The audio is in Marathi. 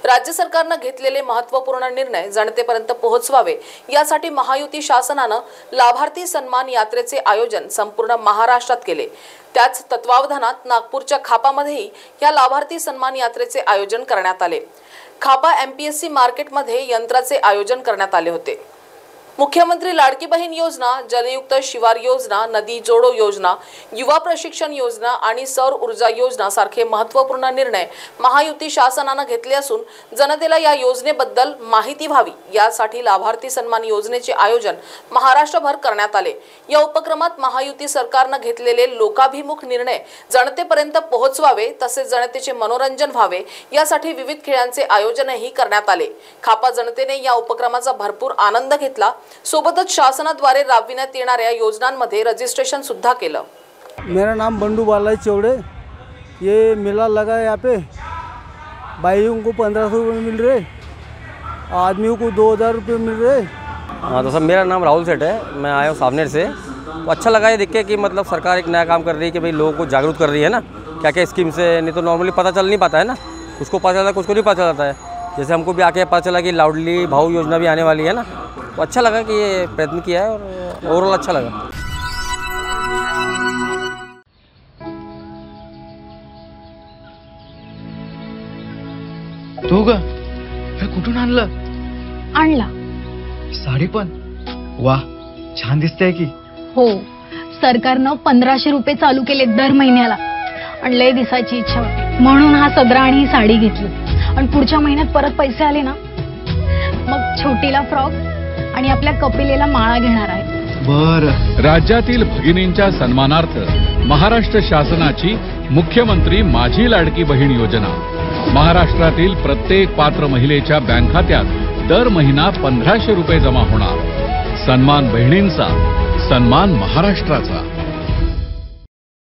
राज्य सरकारने घेतलेले महत्त्वपूर्ण निर्णय जनतेपर्यंत पोहोचवावे यासाठी महायुती शासनाने लाभार्थी सन्मान यात्रेचे आयोजन संपूर्ण महाराष्ट्रात केले। त्याच तत्वावधानात नागपूरच्या खापामध्येही या लाभार्थी सन्मान यात्रेचे आयोजन करण्यात आले। खापा एमपीएससी मार्केटमध्ये यंत्राचे आयोजन करण्यात आले होते। मुख्यमंत्री लाडकी बहीण योजना, जलयुक्त शिवार योजना, नदी जोडो योजना, युवा प्रशिक्षण योजना आणि सौर ऊर्जा योजना सारखे महत्त्वपूर्ण निर्णय महायुती शासनाने घेतले असून जनतेला या योजनेबद्दल माहिती व्हावी यासाठी लाभार्थी सन्मान योजनेचे आयोजन महाराष्ट्रभर करण्यात आले। या उपक्रमात महायुती सरकारने घेतलेले लोकाभिमुख निर्णय जनतेपर्यंत पोहोचवावे तसेच जनतेचे मनोरंजन व्हावे यासाठी विविध खेळांचे आयोजनही करण्यात आले। खापा जनतेने या उपक्रमाचा भरपूर आनंद घेतला। सोबतच शासनाद्वारे राबविण्यात येणाऱ्या योजनांमध्ये रजिस्ट्रेशन सुद्धा केलं। मेरा नाम बंडू बालाजी चौड़े। ये मेला लगा है यहाँ पे। भाइयों को 1500 रुपये मिल रहे, आदमियों को 2000 रुपये मिल रहे। हाँ तो सर, मेरा नाम राहुल सेठ है, मैं आया हूँ सावनेर से। तो अच्छा लगा ये देख के कि मतलब सरकार एक नया काम कर रही है कि भाई लोगों को जागरूक कर रही है ना, क्या क्या स्कीम से। नहीं तो नॉर्मली पता चल नहीं पाता है ना, उसको पता चलता है, कुछ को नहीं पता चलता है। जैसे हमको भी आके पता चला कि लाडली भाऊ योजना भी आने वाली है ना, तो अच्छा लगा कि ये प्रयत्न किया है और ओवरऑल अच्छा लगा। तू ग हे कुठून आणला साडी पण? वाह, छान दिसते की। हो, सरकारनं 1500 रुपये चालू केले दर महिन्याला। आणि लय दिसायची इच्छा होती म्हणून हा सदरा आणि ही साडी घेतली। आणि पुढच्या महिन्यात परत पैसे आले ना, मग छोटीला फ्रॉक आणि आपल्या कपिलेला माळा घेणार आहे। बरं, राज्यातील भगिनींच्या सन्मानार्थ महाराष्ट्र शासनाची मुख्यमंत्री माझी लाडकी बहीण योजना महाराष्ट्रातील प्रत्येक पात्र महिलेच्या बँक खात्यात दर महिना 1500 रुपये जमा होणार। सन्मान बहिणींचा, सन्मान महाराष्ट्राचा।